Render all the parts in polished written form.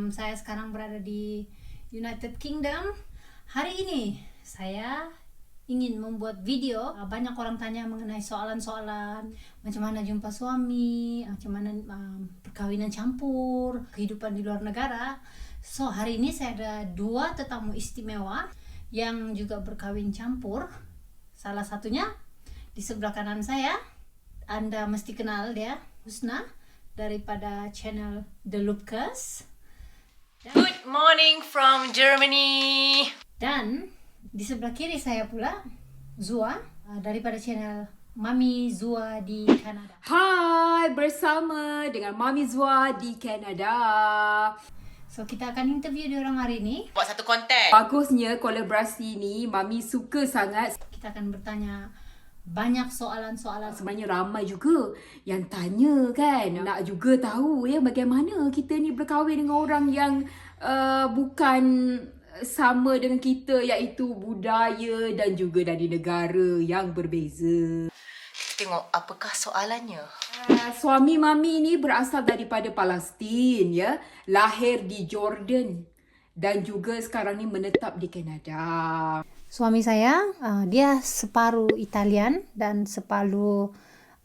Saya sekarang berada di United Kingdom. Hari ini saya ingin membuat video. Banyak orang tanya mengenai soalan-soalan macam mana jumpa suami, macam mana perkawinan campur, kehidupan di luar negara. So hari ini saya ada 2 tetamu istimewa yang juga berkawin campur. Salah satunya di sebelah kanan saya, Anda mesti kenal dia, Husna, daripada channel The Lupkas. Good morning from Germany. Dan di sebelah kiri saya pula Zua, daripada channel Mami Zua di Kanada. Hai, bersama dengan Mami Zua di Kanada. So kita akan interview diorang hari ini. Buat satu konten. Bagusnya kolaborasi ni Mami suka sangat. Kita akan bertanya banyak soalan-soalan. Sebenarnya ramai juga yang tanya kan, nak juga tahu ya bagaimana kita ni berkahwin dengan orang yang bukan sama dengan kita, iaitu budaya dan juga dari negara yang berbeza. Kita tengok apakah soalannya. Suami Mami ni berasal daripada Palestin ya, lahir di Jordan dan juga sekarang ni menetap di Kanada. Suami saya, dia separuh Italian dan separuh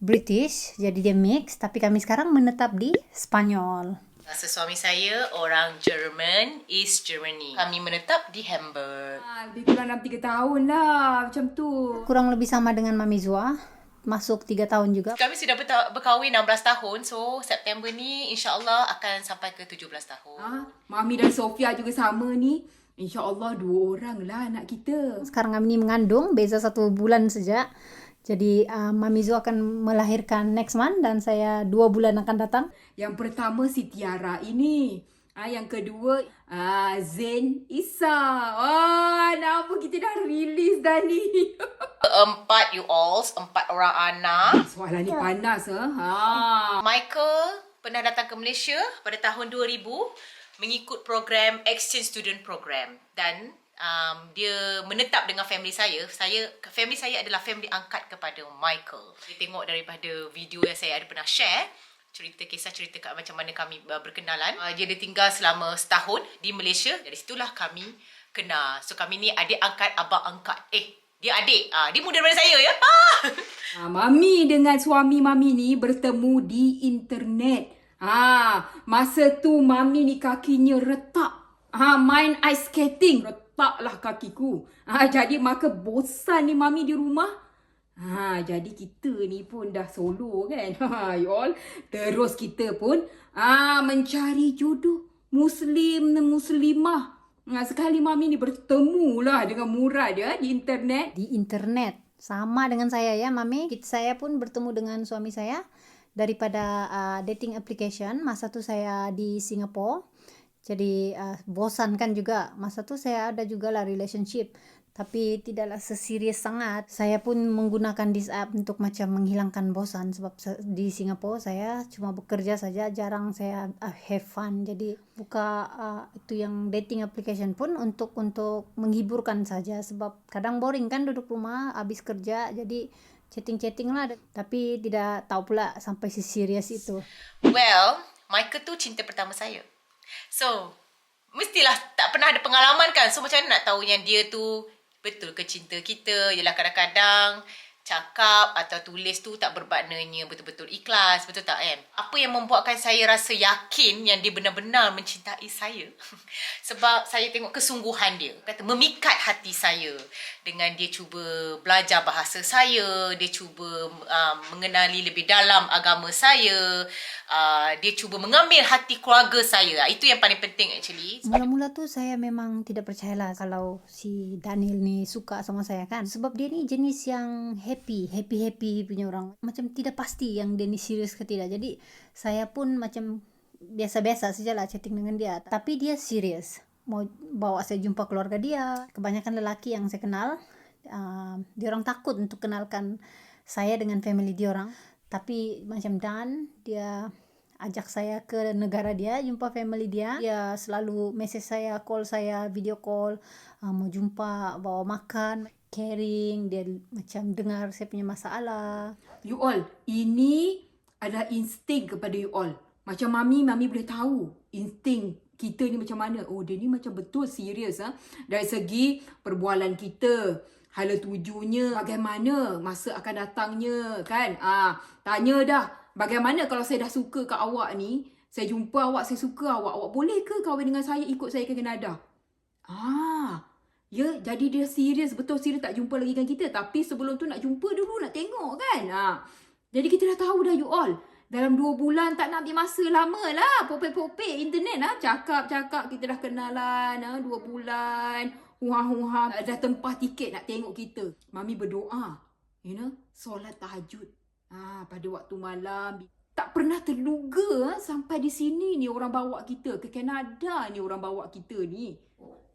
British, jadi dia mix. Tapi kami sekarang menetap di Spanyol. Suami saya orang Jerman, East Germany. Kami menetap di Hamburg. Lebih kurang 3 tahun lah macam tu. Kurang lebih sama dengan Mami Zua, masuk 3 tahun juga. Kami sudah berkahwin 16 tahun. So September ni insyaAllah akan sampai ke 17 tahun. Mami dan Sofia juga sama ni. InsyaAllah 2 orang lah anak kita. Sekarang kami ni mengandung, beza 1 bulan saja. Jadi Mami Zua akan melahirkan next month dan saya 2 bulan akan datang. Yang pertama si Tiara ini. Yang kedua Zain Isa. Nama kita dah release dah ni. 4 you alls, 4 orang anak. Soalan ni panas Michael pernah datang ke Malaysia pada tahun 2000 mengikut program Exchange Student Program dan dia menetap dengan family saya. Family saya adalah family angkat kepada Michael. Dia tengok daripada video yang saya ada pernah share, kisah cerita macam mana kami berkenalan. Dia tinggal selama setahun di Malaysia. Dari situlah kami kenal. So kami ni adik angkat, abang angkat. Dia adik. Dia muda daripada saya ya. Mami dengan suami Mami ni bertemu di internet. Masa tu Mami ni kakinya retak. Main ice skating. Retaklah kakiku. Jadi maka bosan ni Mami di rumah. Jadi kita ni pun dah solo kan. Y'all. Terus kita pun mencari jodoh Muslim dan Muslimah. Sekali Mami ni bertemu lah dengan Murad ya di internet. Di internet. Sama dengan saya ya Mami. Saya pun bertemu dengan suami saya daripada dating application. Masa tu saya di Singapura. Jadi bosan kan juga. Masa tu saya ada juga lah relationship. Tapi tidaklah seserius sangat. Saya pun menggunakan this app untuk macam menghilangkan bosan. Sebab di Singapura saya cuma bekerja saja. Jarang saya have fun. Jadi buka itu yang dating application pun untuk menghiburkan saja. Sebab kadang boring kan duduk rumah habis kerja. Jadi chatting lah. Tapi tidak tahu pula sampai seserius itu. Well, Michael tu cinta pertama saya. So, mestilah tak pernah ada pengalaman kan. So, macam mana nak tahu yang dia tu betul ke cinta kita. Yelah kadang-kadang cakap atau tulis tu tak bermaknanya betul-betul ikhlas. Betul tak kan? Apa yang membuatkan saya rasa yakin yang dia benar-benar mencintai saya? Sebab saya tengok kesungguhan dia. Kata memikat hati saya. Dengan dia cuba belajar bahasa saya. Dia cuba mengenali lebih dalam agama saya. Dia cuba mengambil hati keluarga saya. Itu yang paling penting actually. Mula-mula tu saya memang tidak percayalah kalau si Daniel ni suka sama saya kan. Sebab dia ni jenis yang happy punya orang. Macam tidak pasti yang dia ni serius ke tidak. Jadi saya pun macam biasa-biasa sajalah chatting dengan dia. Tapi dia serius. Mau bawa saya jumpa keluarga dia. Kebanyakan lelaki yang saya kenal, dia orang takut untuk kenalkan saya dengan family dia orang. Tapi macam Dan, dia ajak saya ke negara dia, jumpa family dia. Dia selalu message saya, call saya, video call, mau jumpa, bawa makan, caring. Dia macam dengar saya punya masalah. You all, ini adalah insting kepada you all. Macam Mami boleh tahu insting kita ni macam mana. Oh, dia ni macam betul serius. Dari segi perbualan kita, hala tujunya, bagaimana masa akan datangnya kan. Tanya dah, bagaimana kalau saya dah suka kat awak ni, saya jumpa awak, saya suka awak, awak boleh ke kahwin dengan saya, ikut saya ke Kanada? Ya, jadi dia serius, betul serius tak jumpa lagi dengan kita. Tapi sebelum tu nak jumpa dulu, nak tengok kan. Jadi kita dah tahu dah you all. Dalam 2 bulan tak nak ambil masa lama lah. Popek-popek internet lah. Cakap-cakap kita dah kenalan 2 bulan. Huha-huha. Dah tempah tiket nak tengok kita. Mami berdoa. You know, solat tahajud. Pada waktu malam. Tak pernah terluga sampai di sini ni orang bawa kita. Ke Kanada ni orang bawa kita ni.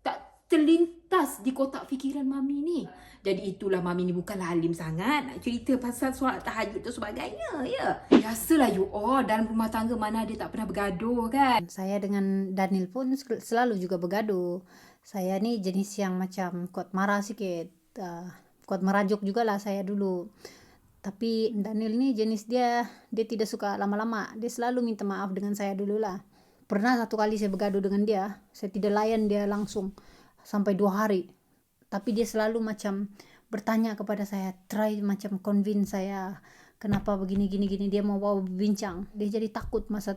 Tak terlintas di kotak fikiran Mami ni. Jadi itulah Mami ni bukanlah alim sangat nak cerita pasal solat tahajud tu sebagainya, ya. Biasalah you all, dalam rumah tangga mana dia tak pernah bergaduh kan. Saya dengan Daniel pun selalu juga bergaduh. Saya ni jenis yang macam kuat marah sikit, kuat merajuk juga lah saya dulu. Tapi Daniel ni jenis dia tidak suka lama-lama. Dia selalu minta maaf dengan saya dululah. Pernah satu kali saya bergaduh dengan dia, saya tidak layan dia langsung sampai 2 hari. Tapi dia selalu macam bertanya kepada saya, try macam convince saya kenapa begini gini. Dia mau bawa berbincang. Dia jadi takut masa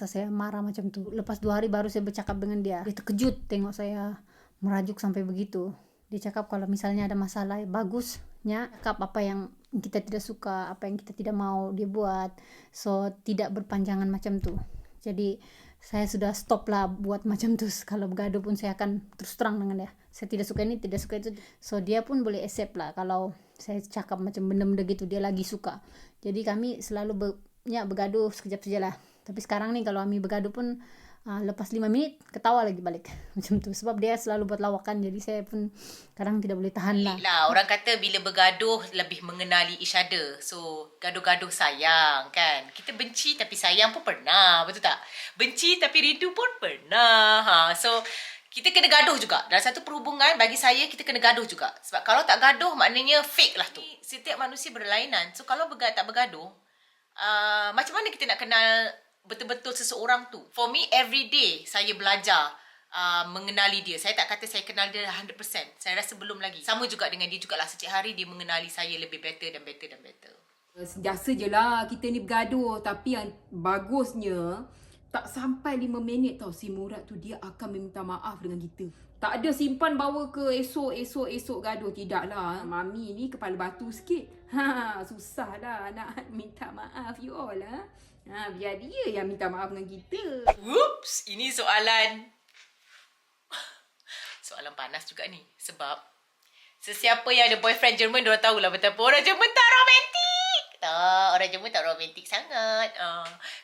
saya marah macam tu. Lepas 2 hari baru saya bercakap dengan dia. Dia terkejut tengok saya merajuk sampai begitu. Dia cakap kalau misalnya ada masalah, bagusnya cakap apa yang kita tidak suka, apa yang kita tidak mau dia buat. So tidak berpanjangan macam tu. Jadi saya sudah stop lah buat macam tu. Kalau bergaduh pun saya akan terus terang dengan dia. Saya tidak suka ini, tidak suka itu. So dia pun boleh accept lah kalau saya cakap macam benda-benda gitu, dia lagi suka. Jadi kami selalu bergaduh sekejap saja lah. Tapi sekarang ni kalau kami bergaduh pun lepas 5 minit ketawa lagi balik macam tu. Sebab dia selalu buat lawakan. Jadi saya pun kadang tidak boleh tahan lah. Orang kata bila bergaduh lebih mengenali each other. So gaduh-gaduh sayang kan. Kita benci tapi sayang pun pernah, betul tak? Benci tapi rindu pun pernah. So kita kena gaduh juga. Dalam satu perhubungan, bagi saya kita kena gaduh juga. Sebab kalau tak gaduh maknanya fake lah tu. Setiap manusia berlainan. So kalau tak bergaduh, macam mana kita nak kenal betul-betul seseorang tu? For me, every day saya belajar mengenali dia. Saya tak kata saya kenal dia 100%. Saya rasa belum lagi. Sama juga dengan dia jugalah. Setiap hari dia mengenali saya lebih better dan better dan better. Biasa je lah kita ni bergaduh. Tapi yang bagusnya, tak sampai 5 minit tau si Murad tu dia akan meminta maaf dengan kita. Tak ada simpan bawa ke esok gaduh. Tidak lah. Mami ni kepala batu sikit. Susah lah nak minta maaf you all lah. Biar dia yang minta maaf dengan kita. Whoops, ini soalan panas juga ni. Sebab sesiapa yang ada boyfriend Jerman, diorang tahulah betapa orang Jerman tak romantik. Tak, orang Jerman tak romantik sangat.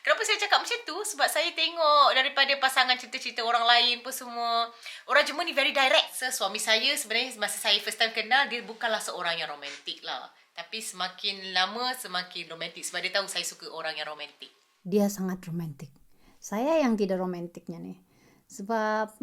Kenapa saya cakap macam tu? Sebab saya tengok daripada pasangan cerita-cerita orang lain pun semua. Orang Jerman ni very direct. So, suami saya sebenarnya masa saya first time kenal, dia bukanlah seorang yang romantik lah. Tapi semakin lama, semakin romantik. Sebab dia tahu saya suka orang yang romantik. Dia sangat romantik. Saya yang tidak romantiknya nih. Sebab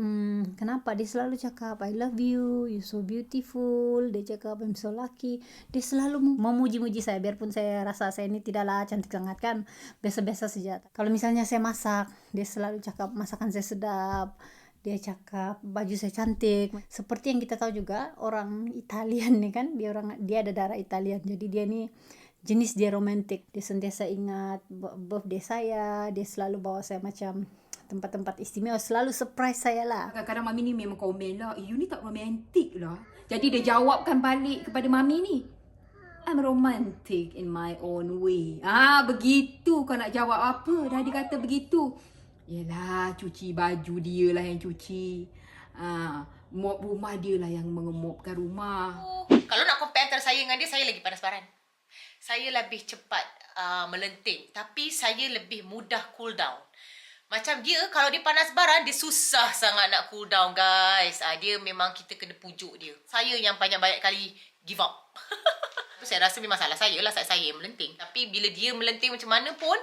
kenapa dia selalu cakap I love you, you so beautiful. Dia cakap I'm so lucky. Dia selalu memuji-muji saya. Biarpun saya rasa saya ini tidaklah cantik sangat kan, biasa-biasa saja. Kalau misalnya saya masak, dia selalu cakap masakan saya sedap. Dia cakap baju saya cantik. Seperti yang kita tahu juga, orang Italian nih kan, dia ada darah Italian. Jadi dia nih jenis dia romantik. Dia sentiasa ingat birthday saya. Dia selalu bawa saya macam tempat-tempat istimewa. Selalu surprise saya lah. Kadang-kadang Mami ni memang komen lah, you ni tak romantik lah. Jadi dia jawabkan balik kepada Mami ni, I'm romantic in my own way. Begitu kau nak jawab apa? Dah dia kata begitu. Yelah, cuci baju dia lah yang cuci. Mop rumah dia lah yang mengemopkan rumah. Kalau nak compare antara saya dengan dia, saya lagi panas baran. Saya lebih cepat melenting. Tapi saya lebih mudah cool down. Macam dia, kalau dia panas baran, dia susah sangat nak cool down, guys. Dia memang kita kena pujuk dia. Saya yang banyak-banyak kali give up. Saya rasa memang salah saya lah, saya yang melenting. Tapi bila dia melenting macam mana pun,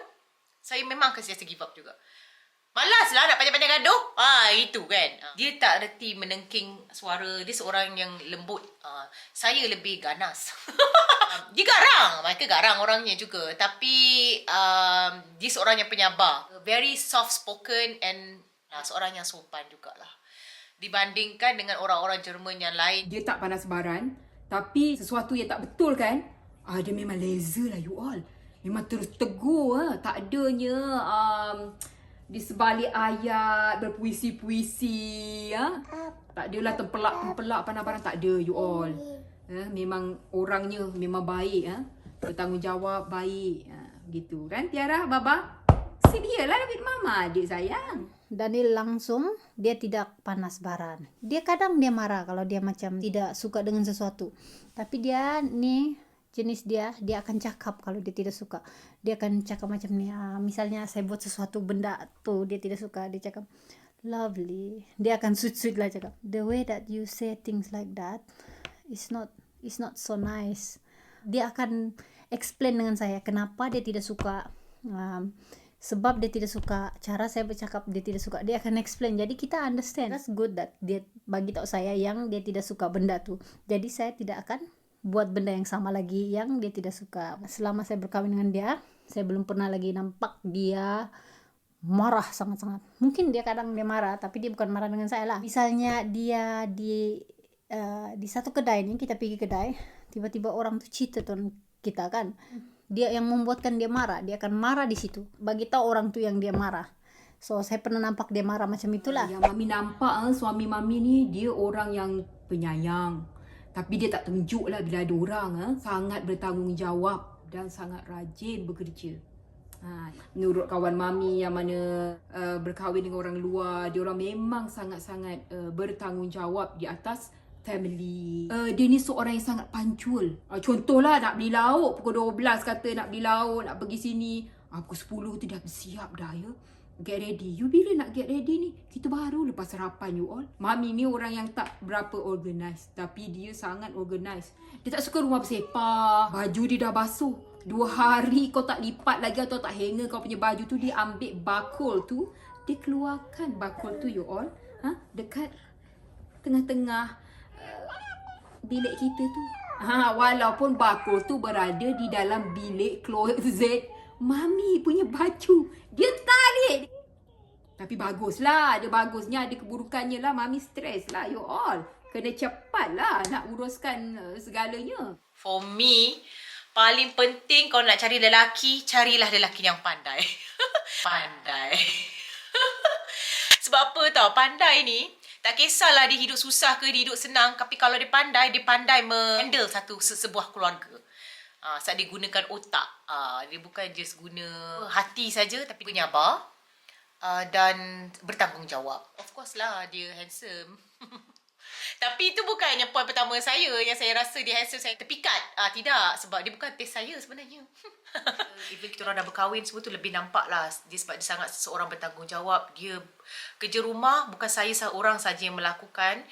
saya memang akan sentiasa give up juga. Malas lah nak panjang-panjang gaduh. Itu kan. Dia tak reti menengking suara. Dia seorang yang lembut. Saya lebih ganas. Dia garang. Mereka garang orangnya juga. Tapi dia seorang yang penyabar. Very soft spoken and Seorang yang sopan jugalah. Dibandingkan dengan orang-orang Jerman yang lain. Dia tak panas baran, tapi sesuatu yang tak betul kan, dia memang laser lah you all. Memang terus tegur tak adanya di sebalik ayat berpuisi-puisi tak adalah tempelak pandang barang, tak ada you all. Memang orangnya memang baik bertanggungjawab baik gitu kan Tiara, Baba? Sedialah with mama adik sayang. Daniel langsung, dia tidak panas baran. Dia kadang dia marah kalau dia macam tidak suka dengan sesuatu. Tapi dia nih jenis dia akan cakap kalau dia tidak suka. Dia akan cakap macam ni, misalnya saya buat sesuatu benda tuh dia tidak suka, dia cakap lovely. Dia akan sweet lah cakap. The way that you say things like that is not so nice. Dia akan explain dengan saya kenapa dia tidak suka. Sebab dia tidak suka cara saya bercakap, dia tidak suka, dia akan explain. Jadi kita understand. That's good that dia bagi tahu saya yang dia tidak suka benda tu. Jadi saya tidak akan buat benda yang sama lagi yang dia tidak suka. Selama saya berkahwin dengan dia, saya belum pernah lagi nampak dia marah sangat-sangat. Mungkin dia kadang dia marah, tapi dia bukan marah dengan saya lah. Misalnya dia di satu kedai nih, kita pergi kedai, tiba-tiba orang tu cheated on kita kan. Dia yang membuatkan dia marah, dia akan marah di situ. Bagi tahu orang tu yang dia marah. So saya pernah nampak dia marah macam itulah. Yang Mami nampak suami Mami ni dia orang yang penyayang. Tapi dia tak tunjuk lah bila ada orang sangat bertanggungjawab dan sangat rajin bekerja. Menurut kawan Mami yang mana berkahwin dengan orang luar, dia orang memang sangat-sangat bertanggungjawab di atas family. Dia ni seorang yang sangat pancul. Contohlah nak beli lauk pukul 12 kata nak beli lauk, nak pergi sini. Pukul 10 tu dah bersiap dah ya. Get ready. You bila nak get ready ni? Kita baru lepas sarapan you all. Mami ni orang yang tak berapa organized. Tapi dia sangat organized. Dia tak suka rumah bersepah. Baju dia dah basuh 2 hari kau tak lipat lagi atau tak hanger kau punya baju tu. Dia ambil bakul tu. Dia keluarkan bakul tu you all. Dekat tengah-tengah bilik kita tu. Walaupun bakul tu berada di dalam bilik closet Mami punya baju, dia tarik. Tapi baguslah, ada bagusnya, ada keburukannya lah. Mami stres lah you all. Kena cepat lah nak uruskan segalanya. For me, paling penting kalau nak cari lelaki, carilah lelaki yang pandai. Pandai. Sebab apa tau, pandai ni tak kisahlah dia hidup susah ke dia hidup senang, tapi kalau dia pandai handle sebuah keluarga. Saat dia gunakan otak, dia bukan just guna hati saja, tapi penyabar dan bertanggungjawab. Of course lah dia handsome. Tapi itu bukannya poin pertama saya yang saya rasa dia handsome, saya terpikat. Tidak, sebab dia bukan taste saya sebenarnya. Even kita orang dah berkahwin semua tu lebih nampak lah. Dia sebab dia sangat seorang bertanggungjawab. Dia kerja rumah bukan saya seorang saja yang melakukan.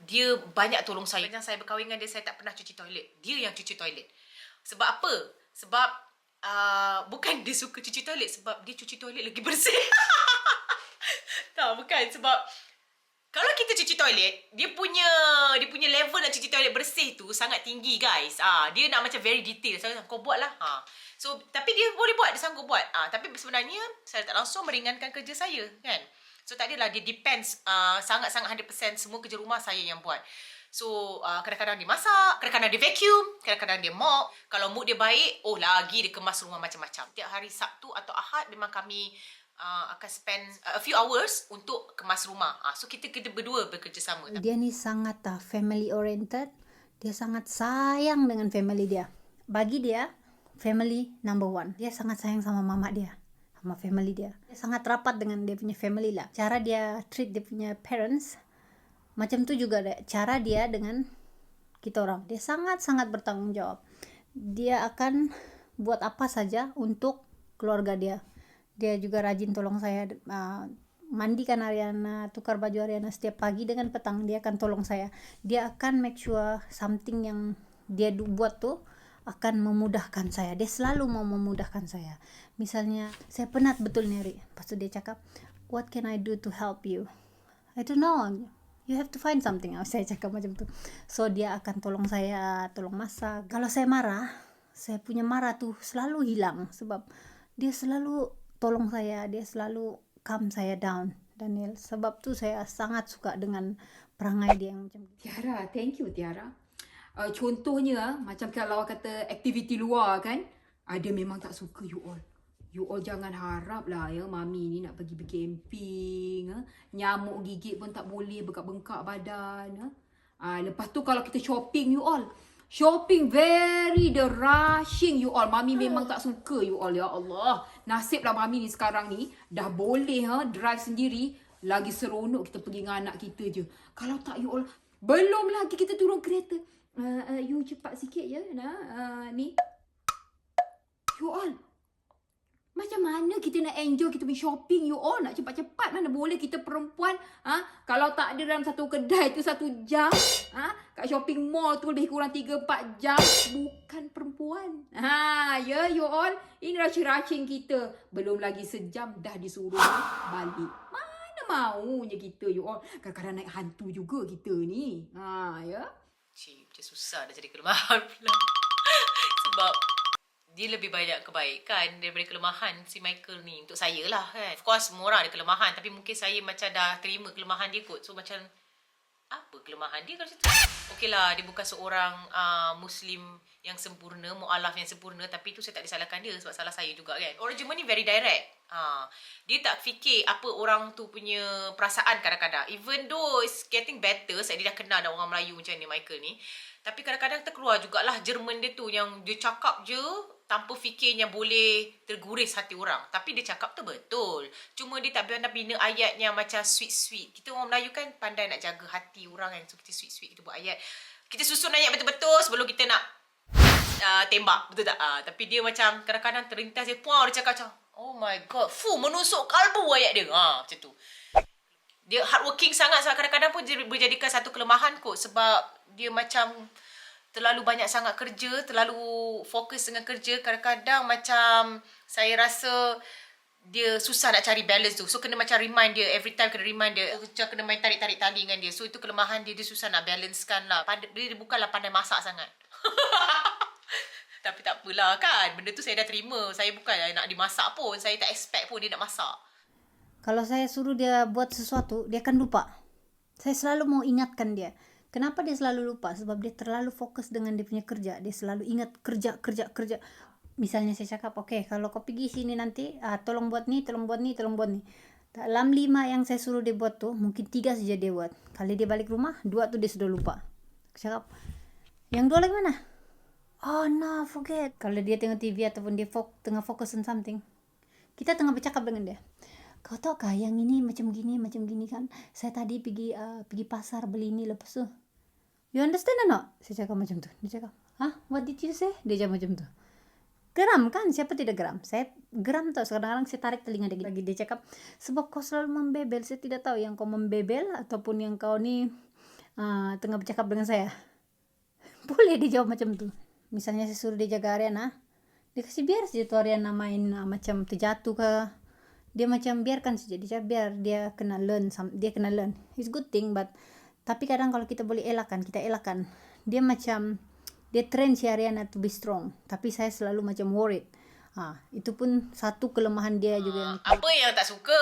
Dia banyak tolong saya. Macam saya berkahwin dengan dia, saya tak pernah cuci toilet. Dia yang cuci toilet. Sebab apa? Sebab bukan dia suka cuci toilet, sebab dia cuci toilet lagi bersih. Tak, bukan. Sebab kalau kita cuci toilet, dia punya level nak cuci toilet bersih tu sangat tinggi guys. Dia nak macam very detail. So, kau buat lah. So, tapi dia boleh buat, dia sanggup buat. Tapi sebenarnya saya tak langsung meringankan kerja saya kan. So tak adalah dia depends sangat-sangat 100% semua kerja rumah saya yang buat. So kadang-kadang dia masak, kadang-kadang dia vacuum, kadang-kadang dia mop. Kalau mood dia baik, lagi dia kemas rumah macam-macam. Tiap hari Sabtu atau Ahad memang kami akan spend a few hours untuk kemas rumah. So kita berdua bekerjasama. Dia ni sangat family oriented. Dia sangat sayang dengan family dia. Bagi dia, family number one. Dia sangat sayang sama mama dia, sama family dia. Dia sangat rapat dengan dia punya family lah. Cara dia treat dia punya parents, macam tu juga cara dia dengan kita orang. Dia sangat-sangat bertanggung jawab. Dia akan buat apa saja untuk keluarga dia. Dia juga rajin tolong saya mandikan Ariana, tukar baju Ariana setiap pagi dengan petang. Dia akan tolong saya. Dia akan make sure something yang dia buat tu akan memudahkan saya. Dia selalu mau memudahkan saya. Misalnya, saya penat betul nih Ari. Lepas tu dia cakap, what can I do to help you? I don't know. You have to find something. Saya cakap macam tu. So dia akan tolong saya, tolong masak. Kalau saya marah, saya punya marah tu selalu hilang. Sebab dia selalu tolong saya. Dia selalu calm saya down, Daniel. Sebab tu saya sangat suka dengan perangai dia yang macam Tiara, thank you Tiara. Contohnya, macam kalau kata aktiviti luar kan, dia memang tak suka you all. You all jangan harap lah ya, Mami ni nak pergi camping. Nyamuk gigit pun tak boleh, bengkak-bengkak badan. Lepas tu kalau kita shopping you all. Shopping very the rushing you all. Mami memang tak suka you all, ya Allah. Nasiblah Mami ni sekarang ni dah boleh drive sendiri. Lagi seronok kita pergi dengan anak kita je. Kalau tak you all, belum lagi kita turun kereta. You cepat sikit je. Ni. You all. Macam mana kita nak enjoy kita pergi shopping you all? Nak cepat-cepat mana boleh kita perempuan. Kalau tak ada dalam satu kedai tu 1 jam. Kat shopping mall tu lebih kurang 3-4 jam. Bukan perempuan. Ya you all. Ini rushing kita. Belum lagi sejam dah disuruh balik. Mana maunya kita you all. Kadang-kadang naik hantu juga kita ni. Ya. Cik, macam susah dah jadi kelemahan pula. Sebab dia lebih banyak kebaikan daripada kelemahan si Michael ni. Untuk saya lah kan. Of course semua orang ada kelemahan. Tapi mungkin saya macam dah terima kelemahan dia kot. So macam, apa kelemahan dia kalau macam tu? Okey lah, dia bukan seorang Muslim yang sempurna, mu'alaf yang sempurna. Tapi tu saya tak disalahkan dia sebab salah saya juga kan. Orang Jerman ni very direct. Dia tak fikir apa orang tu punya perasaan kadang-kadang. Even though it's getting better, saya dah kenal dah orang Melayu macam ni, Michael ni. Tapi kadang-kadang terkeluar jugalah Jerman dia tu yang dia cakap je tanpa fikirnya boleh terguris hati orang. Tapi dia cakap tu betul. Cuma dia tak bina ayatnya macam sweet-sweet. Kita orang Melayu kan pandai nak jaga hati orang kan. So kita sweet-sweet, kita buat ayat. Kita susun ayat betul-betul sebelum kita nak tembak. Betul tak? Tapi dia macam kadang-kadang terlintas dia. Puan dia cakap macam, oh my god. Menusuk kalbu ayat dia. Macam tu. Dia hardworking sangat. Sebab kadang-kadang pun dia berjadikan satu kelemahan kot. Sebab dia macam terlalu banyak sangat kerja, terlalu fokus dengan kerja. Kadang-kadang macam saya rasa dia susah nak cari balance tu. So kena macam remind dia, every time kena remind dia. Macam kena main tarik-tarik tali dengan dia. So itu kelemahan dia, dia susah nak balancekan lah. Dia bukanlah pandai masak sangat. Tapi tak apalah kan. Benda tu saya dah terima. Saya bukanlah nak dimasak pun. Saya tak expect pun dia nak masak. Kalau saya suruh dia buat sesuatu, dia akan lupa. Saya selalu mau ingatkan dia. Kenapa dia selalu lupa? Sebab dia terlalu fokus dengan dia punya kerja. Dia selalu ingat kerja. Misalnya saya cakap, okay, kalau kau pergi sini nanti, tolong buat ni. Dalam 5 yang saya suruh dia buat tu, mungkin 3 saja dia buat. Kali dia balik rumah, 2 tu dia sudah lupa. Saya cakap, yang 2 lagi mana? Oh no, forget. Kalau dia tengok TV ataupun dia tengah fokus on something, kita tengah bercakap dengan dia. Kau tahu kah yang ini macam gini kan? Saya tadi pergi pasar beli ini, lepas tu, you understand or not? Saya cakap macam tu. Dia cakap, what did you say? Dia cakap macam tu. Geram kan? Siapa tidak geram? Saya geram tau. Kadang-kadang saya tarik telinga dia lagi. Dia cakap, sebab kau selalu membebel. Saya tidak tahu yang kau membebel ataupun yang kau ni tengah bercakap dengan saya. Boleh dia jawab macam tu. Misalnya saya suruh dia jaga Ariana, dia kasih biar saja tu Ariana main macam terjatuh ke. Dia macam biarkan saja. Dia biar dia kena learn. Dia kena learn. It's good thing, but tapi kadang kalau kita boleh elakkan, kita elakkan. Dia macam, dia train si Ariana to be strong. Tapi saya selalu macam worried. Itu pun satu kelemahan dia juga. Apa yang tak suka?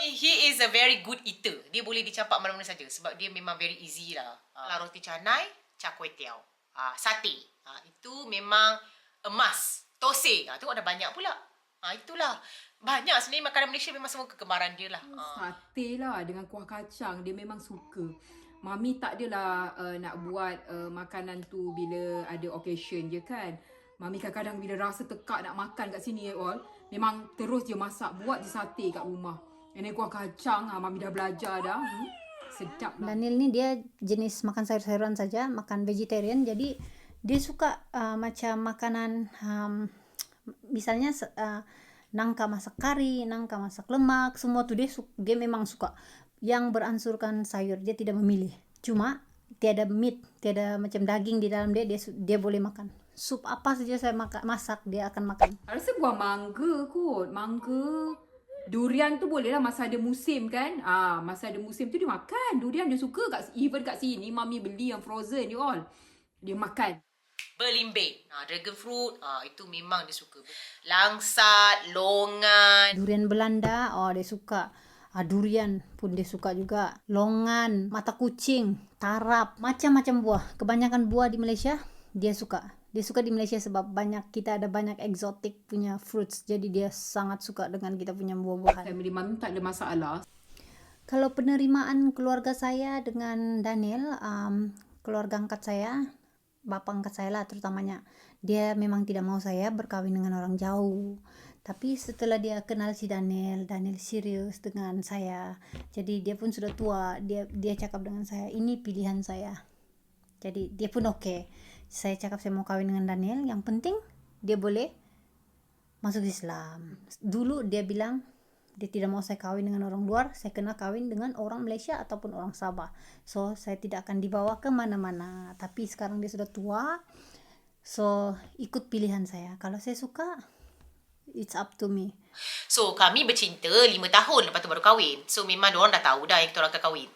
He is a very good eater. Dia boleh dicampak mana-mana saja. Sebab dia memang very easy lah. Roti canai, char kway teow. Sate. Itu memang a must. Tosai. Tu ada banyak pula. Itulah. Banyak sebenarnya makanan Malaysia memang semua kegemaran dia lah. Sate lah dengan kuah kacang. Dia memang suka. Mami tak adalah nak buat makanan tu bila ada occasion je kan. Mami kadang-kadang bila rasa tekak nak makan kat sini all, memang terus je masak. Buat je sate kat rumah. Ini kuah kacang. Mami dah belajar dah. Sedap lah. Daniel ni dia jenis makan sayur-sayuran saja. Makan vegetarian. Jadi dia suka macam makanan misalnya nangka masak kari, nangka masak lemak, semua tu dia memang suka. Yang beransurkan sayur, dia tidak memilih. Cuma tiada meat, tiada macam daging di dalam dia boleh makan. Sup apa saja saya masak, dia akan makan. Rasa buah mangga kot. Mangga. Durian tu boleh lah masa ada musim kan. Masa ada musim tu dia makan. Durian dia suka. Even kat sini, Mami beli yang frozen you all. Dia makan. Belimbing. Dragon fruit, itu memang dia suka. Langsat, longan. Durian Belanda, oh dia suka. Durian pun dia suka juga. Longan, mata kucing, tarap, macam-macam buah. Kebanyakan buah di Malaysia dia suka. Dia suka di Malaysia sebab kita ada banyak exotic punya fruits. Jadi dia sangat suka dengan kita punya buah-buahan. Family mami tak ada masalah. Kalau penerimaan keluarga saya dengan Daniel, keluarga angkat saya, bapak angkat saya lah terutamanya, dia memang tidak mau saya berkawin dengan orang jauh. Tapi setelah dia kenal si Daniel serius dengan saya. Jadi dia pun sudah tua, dia cakap dengan saya, ini pilihan saya. Jadi dia pun oke. Saya cakap saya mau kawin dengan Daniel, yang penting dia boleh masuk Islam. Dulu dia bilang dia tidak mau saya kawin dengan orang luar, saya kena kawin dengan orang Malaysia ataupun orang Sabah. So saya tidak akan dibawa ke mana-mana. Tapi sekarang dia sudah tua, so ikut pilihan saya. Kalau saya suka, it's up to me. So kami bercinta 5 tahun, lepas tu baru kahwin. So memang diorang dah tahu dah yang kita orang akan kahwin.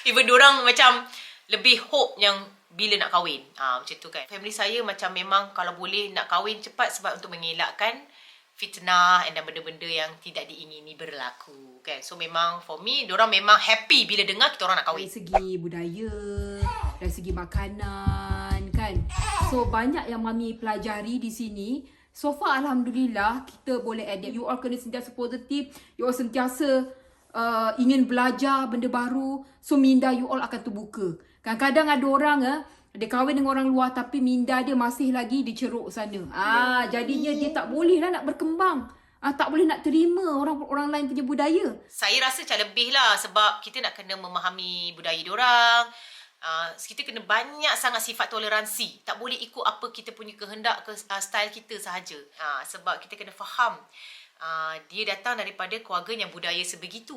Even diorang macam lebih hope yang bila nak kahwin. Macam tu kan. Family saya macam memang kalau boleh nak kahwin cepat sebab untuk mengelakkan fitnah dan benda-benda yang tidak diingini berlaku kan. So memang for me, diorang memang happy bila dengar kita orang nak kahwin. Dari segi budaya, dari segi makanan kan. So banyak yang mami pelajari di sini. So far alhamdulillah kita boleh adapt. You all kena sentiasa positif. You all sentiasa ingin belajar benda baru. So minda you all akan terbuka. Kadang-kadang ada orang dia kahwin dengan orang luar tapi minda dia masih lagi di ceruk sana. Jadinya dia tak boleh lah nak berkembang. Tak boleh nak terima orang lain punya budaya. Saya rasa macam lebih lah sebab kita nak kena memahami budaya diorang. Kita kena banyak sangat sifat toleransi. Tak boleh ikut apa kita punya kehendak ke style kita sahaja. Sebab kita kena faham dia datang daripada keluarga yang budaya sebegitu.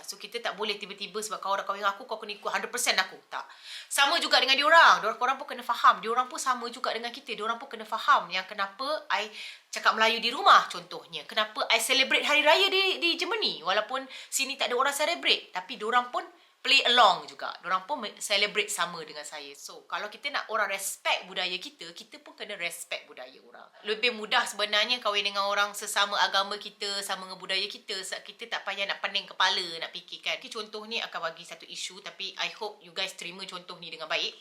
So kita tak boleh tiba-tiba sebab kau dah kahwin aku, kau kena ikut 100% aku. Tak. Sama juga dengan diorang. Diorang pun kena faham. Diorang pun sama juga dengan kita. Diorang pun kena faham yang kenapa I cakap Melayu di rumah contohnya. Kenapa I celebrate Hari Raya di Germany. Walaupun sini tak ada orang celebrate. Tapi diorang pun play along juga. Diorang pun celebrate sama dengan saya. So, kalau kita nak orang respect budaya kita, kita pun kena respect budaya orang. Lebih mudah sebenarnya kahwin dengan orang sesama agama kita, sama dengan budaya kita. Kita tak payah nak pening kepala, nak fikirkan. Contoh ni akan bagi satu isu, tapi I hope you guys terima contoh ni dengan baik.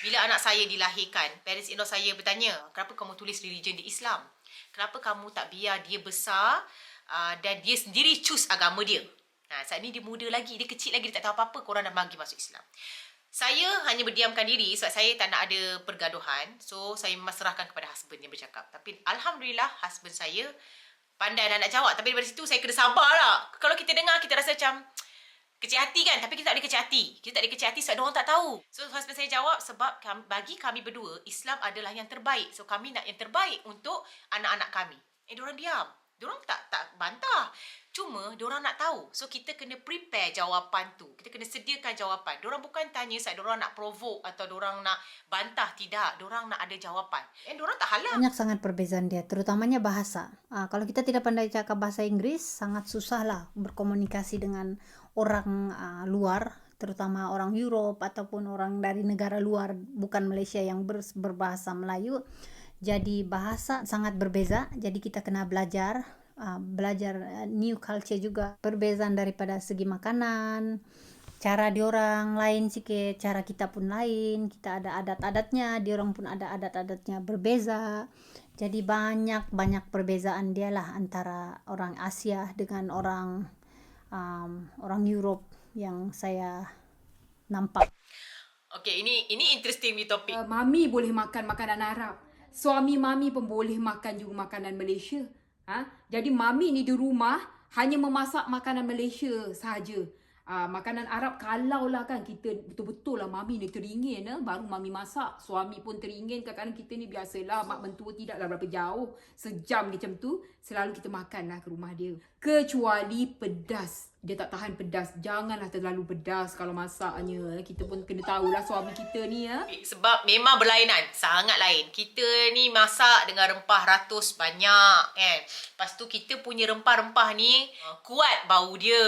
Bila anak saya dilahirkan, parents-in-law saya bertanya, kenapa kamu tulis religion di Islam? Kenapa kamu tak biar dia besar dan dia sendiri choose agama dia? Saat ni dia muda lagi, dia kecil lagi, dia tak tahu apa-apa, korang dah bagi masuk Islam. Saya hanya berdiamkan diri sebab saya tak nak ada pergaduhan. So, saya memasrahkan kepada husband yang bercakap. Tapi Alhamdulillah, husband saya pandai nak jawab. Tapi daripada situ, saya kena sabar lah. Kalau kita dengar, kita rasa macam kecil hati kan? Tapi kita tak ada kecil hati. Kita tak ada kecil hati sebab orang tak tahu. So, husband saya jawab sebab bagi kami berdua, Islam adalah yang terbaik. So, kami nak yang terbaik untuk anak-anak kami. Diorang diam. Diorang tak bantah. Cuma diorang nak tahu. So kita kena prepare jawapan tu. Kita kena sediakan jawapan. Diorang bukan tanya sebab diorang nak provoke atau diorang nak bantah. Tidak. Diorang nak ada jawapan. Diorang tak halang. Banyak sangat perbezaan dia, terutamanya bahasa. Kalau kita tidak pandai cakap bahasa Inggris, sangat susah lah berkomunikasi dengan orang luar, terutama orang Europe ataupun orang dari negara luar, bukan Malaysia yang berbahasa Melayu. Jadi bahasa sangat berbeza, jadi kita kena belajar new culture juga. Perbezaan daripada segi makanan, cara diorang lain sikit, cara kita pun lain. Kita ada adat-adatnya, diorang pun ada adat-adatnya berbeza. Jadi banyak perbezaan dia lah antara orang Asia dengan orang Europe yang saya nampak. Okay, ini interesting ni topik. Mami boleh makan makanan Arab. Suami mami pun boleh makan juga makanan Malaysia. Jadi mami ni di rumah hanya memasak makanan Malaysia sahaja. Makanan Arab kalaulah kan kita betul-betul lah mami ni teringin baru mami masak. Suami pun teringin. Kadang-kadang kita ni biasalah mak mentua tidaklah berapa jauh. Sejam macam tu selalu kita makan lah ke rumah dia. Kecuali pedas. Dia tak tahan pedas. Janganlah terlalu pedas kalau masaknya. Kita pun kena tahulah suami kita ni Sebab memang berlainan. Sangat lain. Kita ni masak dengan rempah ratus banyak kan. Lepas tu kita punya rempah-rempah ni kuat bau dia.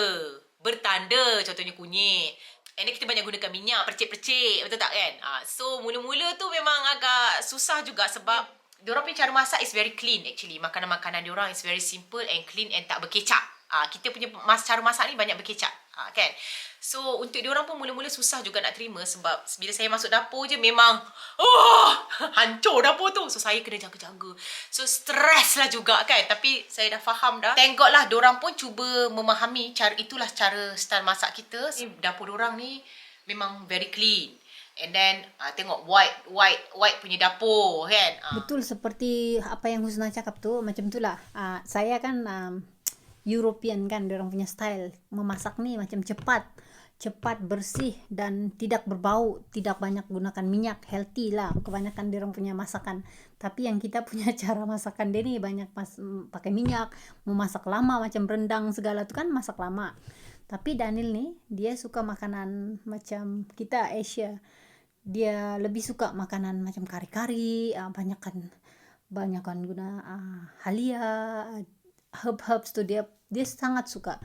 Bertanda, contohnya kunyit. And then kita banyak gunakan minyak, percik-percik, betul tak kan? So mula-mula tu memang agak susah juga sebab diorang punya cara masak is very clean actually. Makanan-makanan diorang is very simple and clean and tak berkecap. Kita punya cara masak ni banyak berkecap, kan? So untuk diorang pun mula-mula susah juga nak terima sebab bila saya masuk dapur je memang hancur dapur tu. So saya kena jaga-jaga. So stress lah juga kan. Tapi saya dah faham dah. Thank God lah diorang pun cuba memahami itulah cara style masak kita. Dapur diorang ni memang very clean. And then tengok white punya dapur kan. Betul seperti apa yang Husna cakap tu, macam itulah. Saya kan European kan, orang punya style memasak ni macam cepat, bersih dan tidak berbau, tidak banyak gunakan minyak, healthy lah kebanyakan orang punya masakan. Tapi yang kita punya cara masakan dia ni banyak pakai minyak, memasak lama macam rendang segala tu kan masak lama. Tapi Daniel ni dia suka makanan macam kita Asia. Dia lebih suka makanan macam kari-kari, banyakkan guna halia, herbs tu dia sangat suka.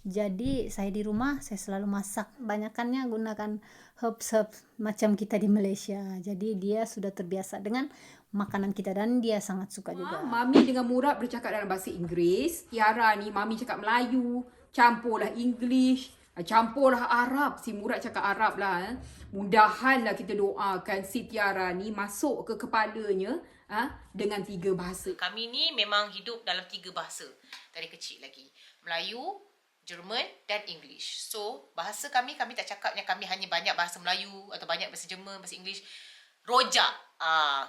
Jadi saya di rumah saya selalu masak, banyakannya gunakan herbs macam kita di Malaysia. Jadi dia sudah terbiasa dengan makanan kita dan dia sangat suka juga. Mami dengan Murad bercakap dalam bahasa Inggeris. Tiara ni Mami cakap Melayu, campurlah English, campurlah Arab. Si Murad cakap Arab lah. Mudahanlah kita doakan si Tiara ni masuk ke kepalanya dengan 3 bahasa. Kami ni memang hidup dalam 3 bahasa dari kecil lagi. Melayu, Jerman dan English. So, bahasa kami tak cakapnya kami hanya banyak bahasa Melayu atau banyak bahasa Jerman, bahasa English. Rojak.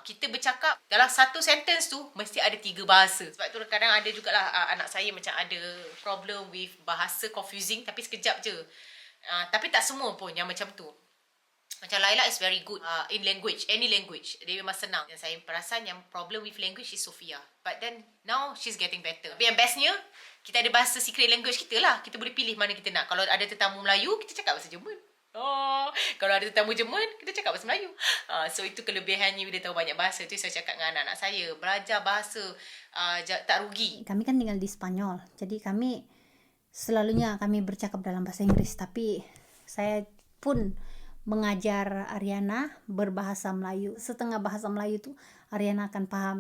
Kita bercakap dalam satu sentence tu mesti ada 3 bahasa. Sebab tu kadang ada jugalah anak saya macam ada problem with bahasa confusing tapi sekejap je. Tapi tak semua pun yang macam tu. Macam Laila is very good in language, any language. Dia memang senang. Yang saya perasan yang problem with language is Sofia. But then now she's getting better. Tapi yang bestnya, kita ada bahasa secret language kita lah. Kita boleh pilih mana kita nak. Kalau ada tetamu Melayu, kita cakap bahasa Jerman. Kalau ada tetamu Jerman, kita cakap bahasa Melayu. So itu kelebihannya bila tahu banyak bahasa. Itu saya cakap dengan anak-anak saya. Belajar bahasa tak rugi. Kami kan tinggal di Spanyol. Jadi selalunya kami bercakap dalam bahasa Inggris. Tapi saya pun mengajar Ariana berbahasa Melayu. Setengah bahasa Melayu tu Ariana akan paham.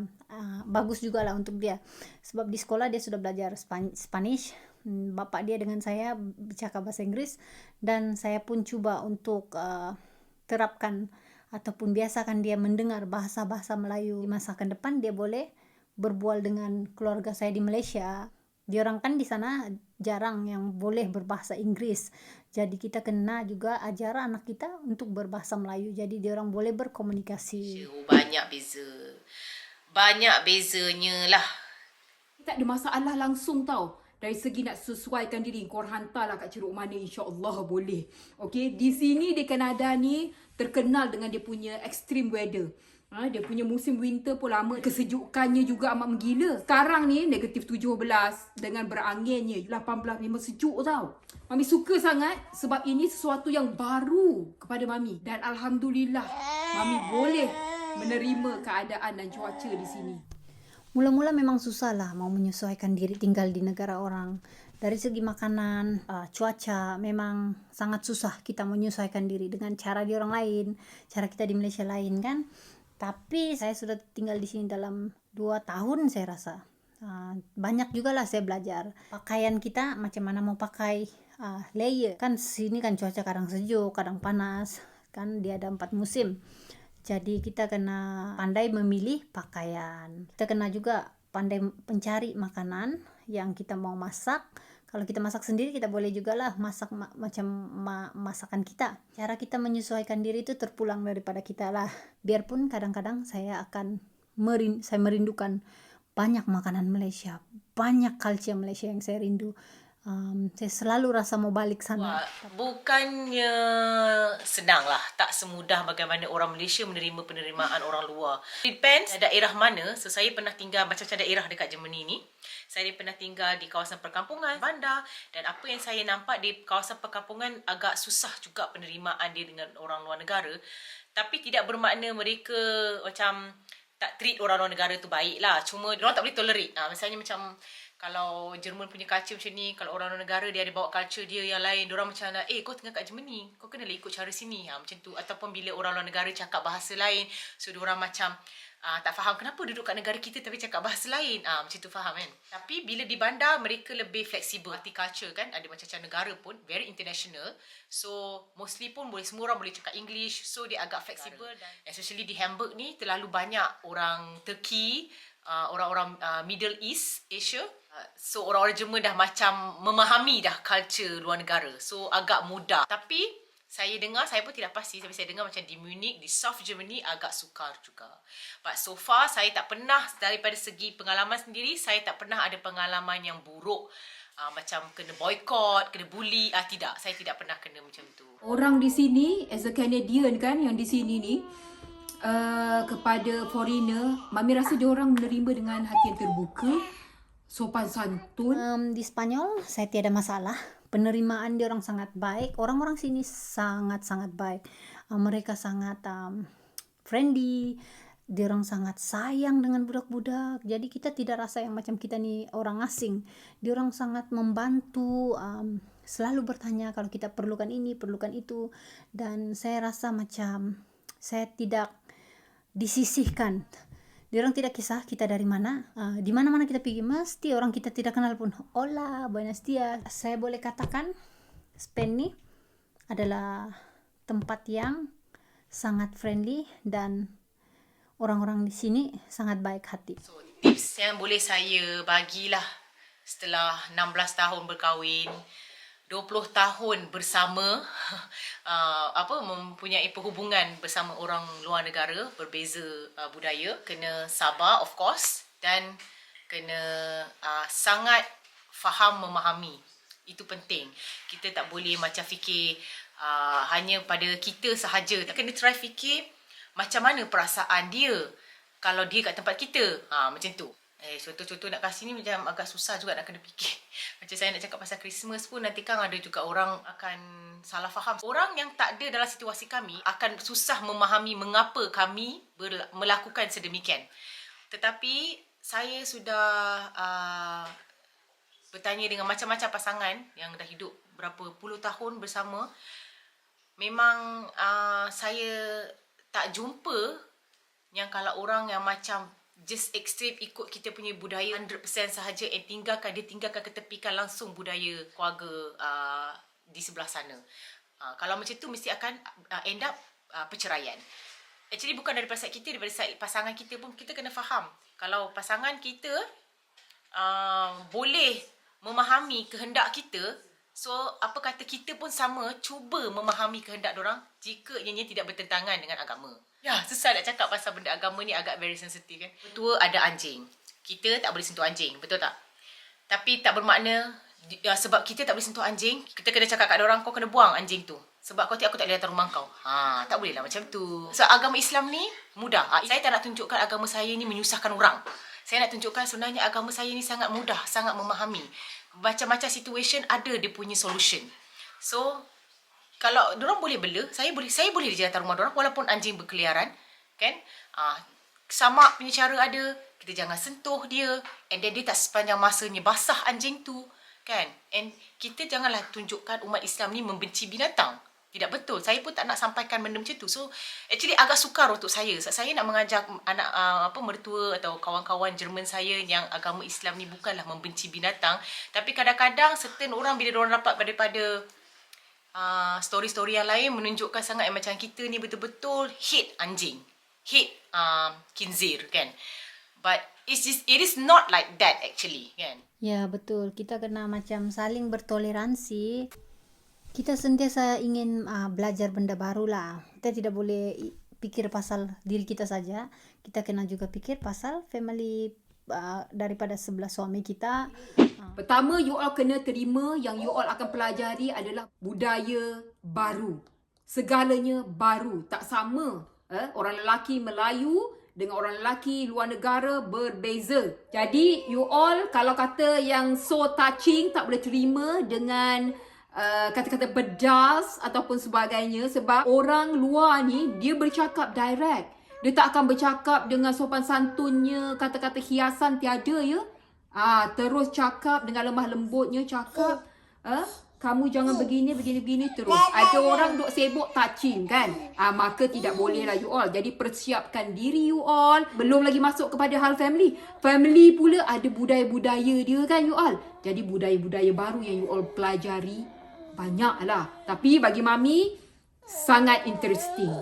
Bagus juga lah untuk dia. Sebab di sekolah dia sudah belajar Spanish. Bapak dia dengan saya bercakap bahasa Inggris. Dan saya pun cuba untuk terapkan ataupun biasakan dia mendengar bahasa-bahasa Melayu. Di masa akan depan dia boleh berbual dengan keluarga saya di Malaysia. Diorang kan di sana jarang yang boleh berbahasa Inggris. Jadi kita kena juga ajar anak kita untuk berbahasa Melayu. Jadi diorang boleh berkomunikasi. Banyak beza. Banyak bezanya lah. Tak ada masalah langsung tau. Dari segi nak sesuaikan diri, korang hantarlah kat Ceruk Mana, insya-Allah boleh. Okey, di sini di Kanada ni terkenal dengan dia punya extreme weather. Dia punya musim winter pun lama. Kesejukannya juga amat menggila. Sekarang ni negatif 17 dengan beranginnya 18. Memang sejuk tau. Mami suka sangat sebab ini sesuatu yang baru kepada Mami. Dan Alhamdulillah Mami boleh menerima keadaan dan cuaca di sini. Mula-mula memang susah lah mau menyesuaikan diri tinggal di negara orang. Dari segi makanan, cuaca memang sangat susah kita menyesuaikan diri dengan cara di orang lain. Cara kita di Malaysia lain kan. Tapi saya sudah tinggal di sini dalam 2 tahun saya rasa. Banyak juga lah saya belajar. Pakaian kita macam mana mau pakai layer. Kan sini kan cuaca kadang sejuk, kadang panas. Kan dia ada 4 musim. Jadi kita kena pandai memilih pakaian. Kita kena juga pandai mencari makanan yang kita mau masak. Kalau kita masak sendiri, kita boleh juga lah masak macam masakan kita. Cara kita menyesuaikan diri itu terpulang daripada kita lah. Biarpun kadang-kadang saya merindukan banyak makanan Malaysia. Banyak culture Malaysia yang saya rindu. Saya selalu rasa mau balik sana. Bukannya senang lah. Tak semudah bagaimana orang Malaysia menerima penerimaan orang luar. Depends daerah mana. So saya pernah tinggal macam-macam daerah dekat Germany ni. Saya pernah tinggal di kawasan perkampungan, bandar. Dan apa yang saya nampak di kawasan perkampungan agak susah juga penerimaan dia dengan orang luar negara. Tapi tidak bermakna mereka macam tak treat orang luar negara tu baik lah. Cuma diorang tak boleh tolerate. Misalnya macam Kalau Jerman punya culture macam ni, kalau orang luar negara dia ada bawa culture dia yang lain, diorang macam nak, kau tengah kat Germany, kau kenalah ikut cara sini, macam tu. Ataupun bila orang luar negara cakap bahasa lain, so diorang macam tak faham kenapa duduk kat negara kita tapi cakap bahasa lain, macam tu, faham kan. Tapi bila di bandar, mereka lebih fleksibel. Multiculture kan, ada macam-macam negara pun, very international. So mostly pun semua orang boleh cakap English, so dia agak fleksibel. Especially di Hamburg ni terlalu banyak orang Turki, orang-orang Middle East Asia. So orang-orang Jerman dah macam memahami dah culture luar negara. So agak mudah. Tapi saya dengar, saya pun tidak pasti, tapi saya dengar macam di Munich, di South Germany agak sukar juga. But so far saya tak pernah, daripada segi pengalaman sendiri, saya tak pernah ada pengalaman yang buruk. Macam kena boycott, kena bully. Tidak, saya tidak pernah kena macam tu. Orang di sini, as a Canadian kan, yang di sini ni, kepada foreigner, Mami rasa diorang menerima dengan hati yang terbuka, sopan santun. Di Spanyol saya tiada masalah. Penerimaan dia orang sangat baik. Orang-orang sini sangat-sangat baik. Mereka sangat friendly. Dia orang sangat sayang dengan budak-budak. Jadi kita tidak rasa yang macam kita ni orang asing. Dia orang sangat membantu, selalu bertanya kalau kita perlukan ini, perlukan itu. Dan saya rasa macam saya tidak disisihkan. Dia orang tidak kisah kita dari mana, di mana-mana kita pergi, mesti orang kita tidak kenal pun, hola, buenos dias. Saya boleh katakan Spain ni adalah tempat yang sangat friendly dan orang-orang di sini sangat baik hati. So tips yang boleh saya bagilah setelah 16 tahun berkahwin, 20 tahun bersama, mempunyai perhubungan bersama orang luar negara, berbeza budaya, kena sabar of course, dan kena sangat faham memahami. Itu penting. Kita tak boleh macam fikir hanya pada kita sahaja. Kena try fikir macam mana perasaan dia kalau dia kat tempat kita. Macam tu. Contoh-contoh nak kasih ni macam agak susah juga nak kena fikir. Macam saya nak cakap pasal Christmas pun, nanti kan ada juga orang akan salah faham. Orang yang tak ada dalam situasi kami akan susah memahami mengapa kami melakukan sedemikian. Tetapi saya sudah bertanya dengan macam-macam pasangan yang dah hidup berapa puluh tahun bersama. Memang saya tak jumpa yang kalau orang yang macam just extreme ikut kita punya budaya 100% sahaja and tinggalkan ketepikan langsung budaya keluarga di sebelah sana. Kalau macam tu mesti akan end up perceraian. Actually bukan daripada side kita, daripada side pasangan kita pun kita kena faham. Kalau pasangan kita boleh memahami kehendak kita, so apa kata kita pun sama cuba memahami kehendak diorang jika ianya tidak bertentangan dengan agama. Ya, susah nak cakap pasal benda agama ni, agak very sensitif kan. Tua ada anjing. Kita tak boleh sentuh anjing, betul tak? Tapi tak bermakna sebab kita tak boleh sentuh anjing, kita kena cakap kat orang, kau kena buang anjing tu. Sebab aku tak boleh datang rumah kau. Tak boleh lah macam tu. So agama Islam ni mudah. Saya tak nak tunjukkan agama saya ni menyusahkan orang. Saya nak tunjukkan sebenarnya agama saya ni sangat mudah, sangat memahami. Macam-macam situation ada dia punya solution. So kalau diorang boleh bela, saya boleh je datang rumah diorang walaupun anjing berkeliaran, kan? Samak punya cara ada, kita jangan sentuh dia, and then dia tak sepanjang masanya basah anjing tu, kan? And kita janganlah tunjukkan umat Islam ni membenci binatang. Tidak betul. Saya pun tak nak sampaikan benda macam tu. So actually agak sukar untuk saya. Saya nak mengajak anak mertua atau kawan-kawan Jerman saya yang agama Islam ni bukanlah membenci binatang, tapi kadang-kadang certain orang bila diorang dapat daripada story-story yang lain menunjukkan sangat yang macam kita ni betul-betul hate anjing, hate khinzir, kan? But it is not like that actually, kan? Ya betul, kita kena macam saling bertoleransi. Kita sentiasa ingin belajar benda baru lah. Kita tidak boleh pikir pasal diri kita saja. Kita kena juga pikir pasal family daripada sebelah suami kita. Pertama, you all kena terima yang you all akan pelajari adalah budaya baru. Segalanya baru, tak sama. Orang lelaki Melayu dengan orang lelaki luar negara berbeza. Jadi, you all kalau kata yang so touching tak boleh terima dengan kata-kata pedas ataupun sebagainya, sebab orang luar ni dia bercakap direct. Dia tak akan bercakap dengan sopan santunnya, kata-kata hiasan tiada ya. Terus cakap dengan lemah lembutnya cakap. Kamu jangan begini terus. Ada orang duk sibuk touching kan. Maka tidak boleh lah you all. Jadi persiapkan diri you all. Belum lagi masuk kepada hal family. Family pula ada budaya-budaya dia kan you all. Jadi budaya-budaya baru yang you all pelajari banyak lah. Tapi bagi Mami sangat interesting.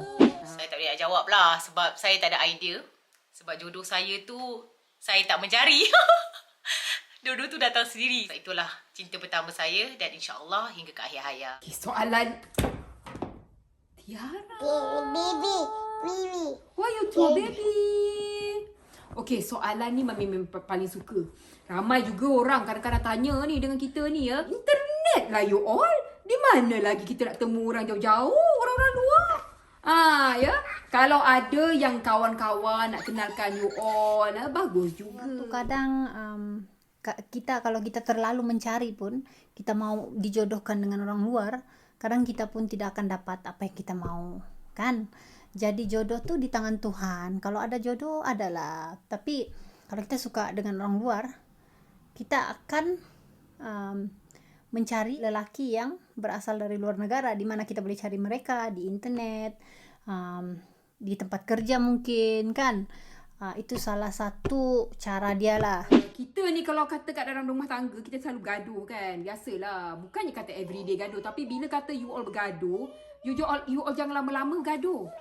Saya tak boleh nak jawab lah sebab saya tak ada idea. Sebab jodoh saya tu saya tak mencari. Jodoh tu datang sendiri. Itulah cinta pertama saya dan insya-Allah hingga ke akhir hayat. Okay, soalan Tiara. Baby. Why you two baby? Okay, soalan ni Mami memang paling suka. Ramai juga orang kadang-kadang tanya ni dengan kita ni ya. Internet lah you all. Di mana lagi kita nak temu orang jauh-jauh, orang-orang luar? Ya. Kalau ada yang kawan-kawan nak kenalkan you all, bagus juga. Tu kadang kalau kita terlalu mencari pun, kita mau dijodohkan dengan orang luar, kadang kita pun tidak akan dapat apa yang kita mau, kan? Jadi jodoh tuh di tangan Tuhan. Kalau ada jodoh, adalah. Tapi kalau kita suka dengan orang luar, kita akan mencari lelaki yang berasal dari luar negara, di mana kita boleh cari mereka di internet, di tempat kerja mungkin, kan? Itu salah satu cara dia lah. Kita ni kalau kata kat dalam rumah tangga, kita selalu gaduh kan. Biasalah. Bukannya kata everyday gaduh. Tapi bila kata you all bergaduh, you all jangan lama-lama bergaduh.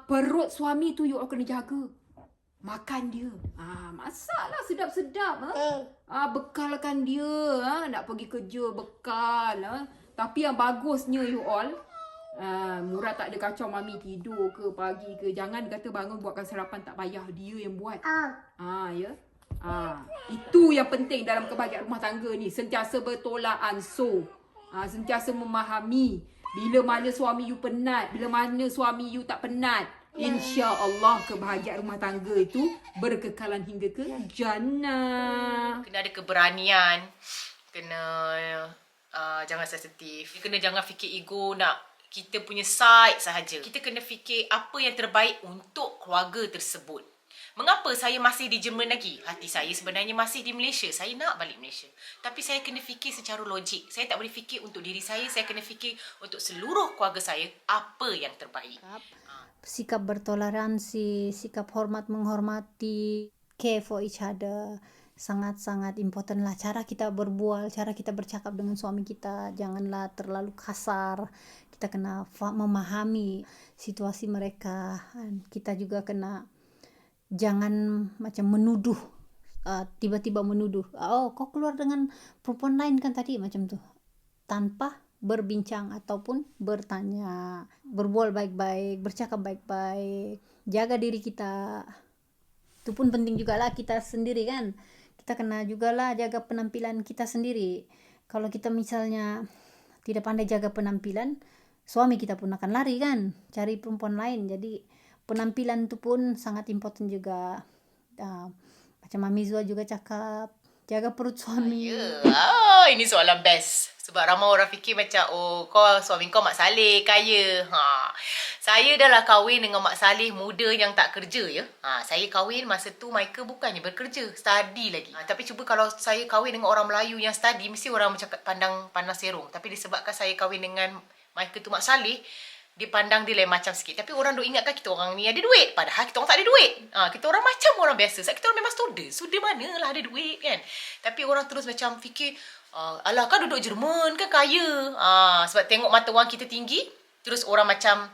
Perut suami tu you all kena jaga. Makan dia. Masaklah sedap-sedap. Bekalkan dia. Nak pergi kerja, bekal. Tapi yang bagusnya you all, Murad tak ada kacau Mami tidur ke pagi ke. Jangan kata bangun buatkan sarapan tak payah, dia yang buat. Ya. Itu yang penting dalam kebahagiaan rumah tangga ni. Sentiasa bertolak ansur. Sentiasa memahami. Bila mana suami you penat, bila mana suami you tak penat. InsyaAllah kebahagiaan rumah tangga itu berkekalan hingga ke jannah. Kena ada keberanian. Kena jangan sensitif. Kena jangan fikir ego nak kita punya side sahaja. Kita kena fikir apa yang terbaik untuk keluarga tersebut. Mengapa saya masih di Jerman lagi? Hati saya sebenarnya masih di Malaysia. Saya nak balik Malaysia. Tapi saya kena fikir secara logik. Saya tak boleh fikir untuk diri saya. Saya kena fikir untuk seluruh keluarga saya apa yang terbaik. Sikap bertoleransi, sikap hormat menghormati, care for each other, sangat-sangat important lah. Cara kita berbual, cara kita bercakap dengan suami kita, janganlah terlalu kasar. Kita kena memahami situasi mereka. Kita juga kena jangan macam menuduh, tiba-tiba menuduh. Kau keluar dengan perempuan lain kan tadi, macam tu. Tanpa berbincang ataupun bertanya. Berbual baik-baik, bercakap baik-baik, jaga diri kita. Itu pun penting juga lah kita sendiri kan. Kita kena juga lah jaga penampilan kita sendiri. Kalau kita misalnya tidak pandai jaga penampilan, suami kita pun akan lari kan, cari perempuan lain. Jadi penampilan tu pun sangat important juga. Macam Mami Zua juga cakap, jaga perut suami. Ini soalan best. Sebab ramai orang fikir macam, suami kau Mak Saleh kaya. Saya dah lah kahwin dengan Mak Saleh muda yang tak kerja ya. Saya kahwin masa tu Michael bukannya bekerja, study lagi. Tapi cuba kalau saya kahwin dengan orang Melayu yang study, mesti orang bercakap pandang panas serong. Tapi disebabkan saya kahwin dengan Michael tu Mak Saleh, dia pandang dia lain macam sikit. Tapi orang duk ingatkan kita orang ni ada duit. Padahal kita orang tak ada duit. Kita orang macam orang biasa. Sebab kita orang memang student. Student manalah ada duit kan. Tapi orang terus macam fikir, alah kan duduk Jerman kan kaya. Sebab tengok mata wang kita tinggi, terus orang macam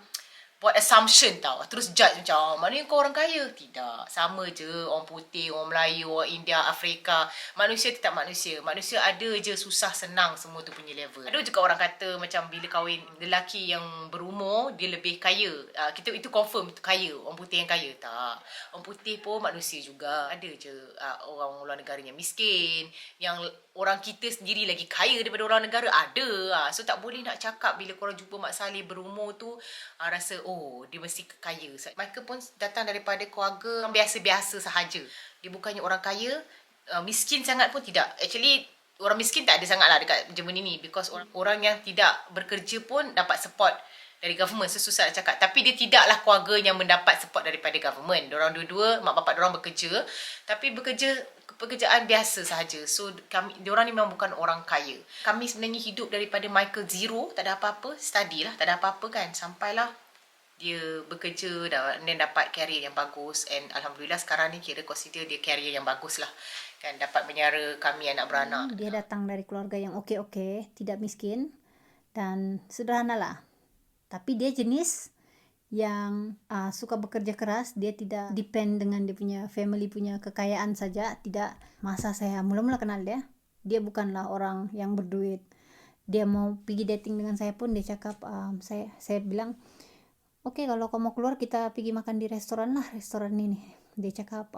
buat assumption tau. Terus judge macam, maknanya kau orang kaya. Tidak. Sama je orang putih, orang Melayu, orang India, Afrika. Manusia tetap manusia. Manusia ada je susah senang semua tu punya level. Ada juga orang kata macam bila kahwin lelaki yang berumur, dia lebih kaya. Itu confirm kaya. Orang putih yang kaya. Tak. Orang putih pun manusia juga. Ada je orang luar negara yang miskin. Yang orang kita sendiri lagi kaya daripada orang negara. Ada. So tak boleh nak cakap bila korang jumpa Mak Saleh berumur tu, rasa dia mesti kaya. Michael pun datang daripada keluarga yang biasa-biasa sahaja. Dia bukannya orang kaya, miskin sangat pun tidak. Actually, orang miskin tak ada sangat lah dekat Germany ni. Because orang yang tidak bekerja pun dapat support dari government. Susah nak cakap. Tapi dia tidaklah keluarga yang mendapat support daripada government. Diorang dua-dua, mak bapak diorang bekerja. Tapi bekerja pekerjaan biasa sahaja. So diorang ni memang bukan orang kaya. Kami sebenarnya hidup daripada Michael zero, tak ada apa-apa, study lah, tak ada apa-apa kan. Sampailah dia bekerja dan dapat career yang bagus, and alhamdulillah sekarang ni kira consider dia career yang bagus lah kan, dapat menyara kami anak beranak. Dia datang dari keluarga yang okey-okey, tidak miskin dan sederhana lah. Tapi dia jenis yang suka bekerja keras. Dia tidak depend dengan dia punya family punya kekayaan saja. Tidak. Masa saya mula-mula kenal dia bukanlah orang yang berduit. Dia mau pergi dating dengan saya pun dia cakap, saya bilang, oke, kalau kamu mau keluar kita pergi makan di restoran lah, restoran ini. Dia cakap,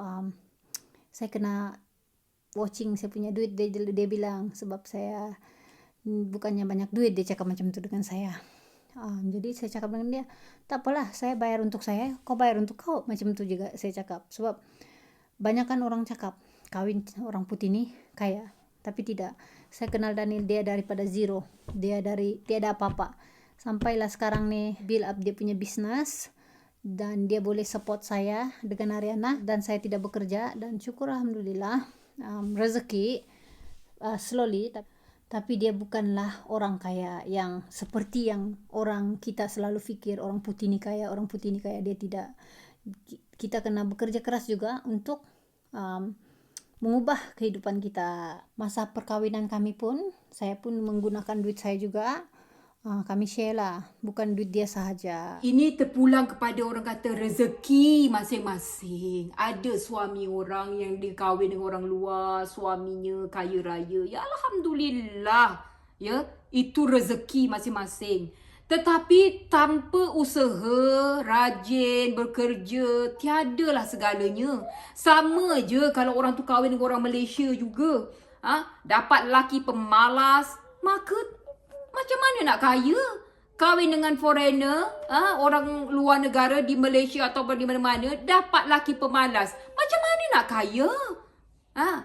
saya kena watching saya punya duit. Dia bilang, sebab saya bukannya banyak duit. Dia cakap macam itu dengan saya. Jadi saya cakap dengan dia, tak apalah, saya bayar untuk saya, kau bayar untuk kau. Macam itu juga saya cakap. Sebab banyak kan orang cakap, kawin orang putih ni kaya. Tapi tidak. Saya kenal Daniel, dia daripada zero. Dia dari tiada apa-apa. Sampailah sekarang nih build up dia punya bisnes. Dan dia boleh support saya dengan Ariana. Dan saya tidak bekerja. Dan syukur alhamdulillah. Rezeki slowly. Tapi dia bukanlah orang kaya yang seperti yang orang kita selalu fikir. Orang putih ni kaya, orang putih ni kaya. Dia tidak. Kita kena bekerja keras juga untuk mengubah kehidupan kita. Masa perkawinan kami pun, saya pun menggunakan duit saya juga. Kami share lah, bukan duit dia sahaja. Ini terpulang kepada orang kata rezeki masing-masing. Ada suami orang yang dikahwin dengan orang luar, suaminya kaya raya. Ya alhamdulillah. Ya, itu rezeki masing-masing. Tetapi tanpa usaha, rajin, bekerja, tiadalah segalanya. Sama je kalau orang tu kahwin dengan orang Malaysia juga. Dapat lelaki pemalas, maka macam mana nak kaya? Kahwin dengan foreigner, orang luar negara di Malaysia ataupun di mana-mana, dapat lelaki pemalas. Macam mana nak kaya?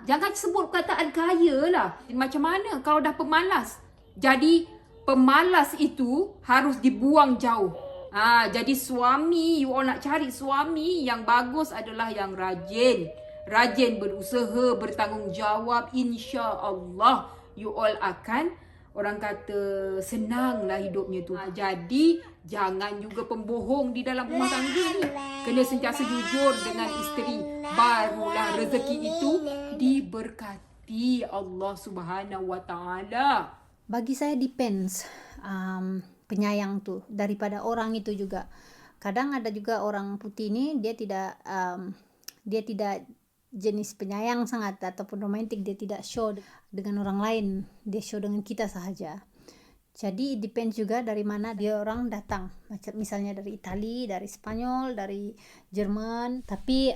Jangan sebut kataan kaya lah. Macam mana kalau dah pemalas? Jadi pemalas itu harus dibuang jauh. Jadi suami, you all nak cari suami yang bagus adalah yang rajin. Rajin berusaha, bertanggungjawab. InsyaAllah you all akan, orang kata, senanglah hidupnya tu. Jadi jangan juga pembohong di dalam rumah tangga ni. Kena sentiasa jujur dengan isteri. Barulah rezeki itu diberkati Allah Subhanahu Wa Taala. Bagi saya depends penyayang tu daripada orang itu juga. Kadang ada juga orang putih ni dia tidak jenis penyayang sangat ataupun romantik. Dia tidak show dengan orang lain, dia show dengan kita sahaja. Jadi depends juga dari mana dia orang datang. Macam misalnya dari Itali, dari Spanyol, dari Jerman. Tapi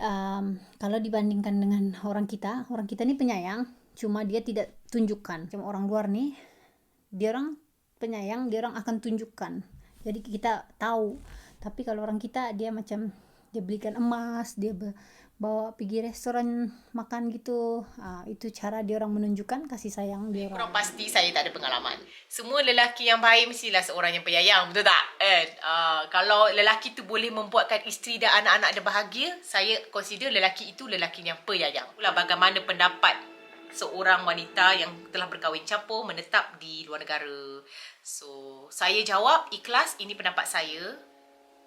kalau dibandingkan dengan orang kita ni penyayang, cuma dia tidak tunjukkan. Macam orang luar ni, dia orang penyayang, dia orang akan tunjukkan. Jadi kita tahu. Tapi kalau orang kita, dia macam dia belikan emas, dia bawa pergi restoran makan gitu. Itu cara dia orang menunjukkan kasih sayang dia orang. Kurang pasti saya tak ada pengalaman. Semua lelaki yang baik mestilah seorang yang penyayang, betul tak? Kalau lelaki tu boleh membuatkan isteri dan anak-anak dia bahagia, saya consider lelaki itu lelaki yang penyayang. Itulah bagaimana pendapat seorang wanita yang telah berkahwin campur menetap di luar negara. So, saya jawab ikhlas, ini pendapat saya.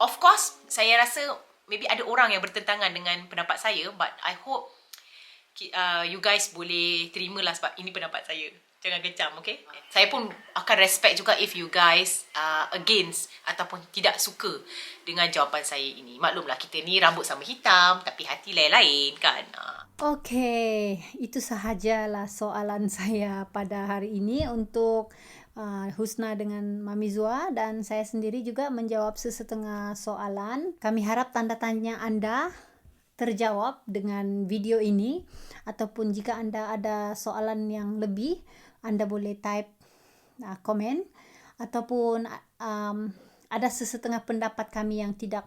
Of course, saya rasa maybe ada orang yang bertentangan dengan pendapat saya, but I hope you guys boleh terima lah sebab ini pendapat saya. Jangan kecam, okay? Saya pun akan respect juga if you guys against ataupun tidak suka dengan jawapan saya ini. Maklumlah, kita ni rambut sama hitam tapi hati lain-lain kan. Okey, itu sahajalah soalan saya pada hari ini untuk Husna dengan Mami Zua, dan saya sendiri juga menjawab sesetengah soalan. Kami harap tanda tanya anda terjawab dengan video ini, ataupun jika anda ada soalan yang lebih, anda boleh type komen, ataupun ada sesetengah pendapat kami yang tidak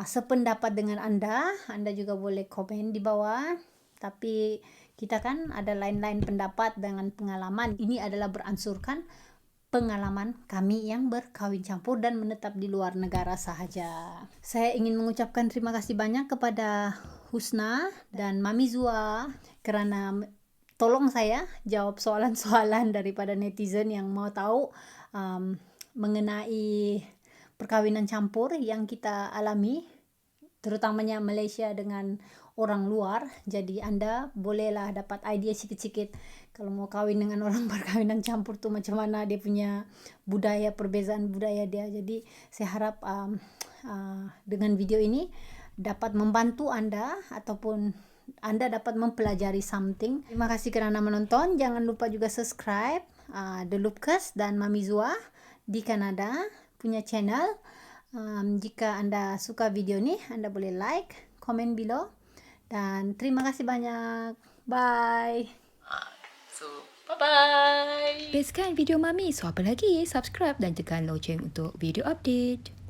sependapat dengan anda juga boleh komen di bawah. Tapi kita kan ada lain-lain pendapat dengan pengalaman. Ini adalah beransurkan pengalaman kami yang berkahwin campur dan menetap di luar negara sahaja. Saya ingin mengucapkan terima kasih banyak kepada Husna dan Mami Zua kerana tolong saya jawab soalan-soalan daripada netizen yang mau tahu mengenai perkawinan campur yang kita alami, terutamanya Malaysia dengan orang luar. Jadi anda bolehlah dapat idea sikit-sikit kalau mau kawin dengan orang perkawinan campur tu macam mana dia punya budaya, perbezaan budaya dia. Jadi saya harap dengan video ini dapat membantu anda ataupun anda dapat mempelajari something. Terima kasih kerana menonton. Jangan lupa juga subscribe The Loopcast dan Mami Zua di Kanada punya channel. Jika anda suka video ni, anda boleh like, komen below. Dan terima kasih banyak. Bye. So, bye-bye. Bestkan video Mami. So apa lagi? Subscribe dan tekan loceng untuk video update.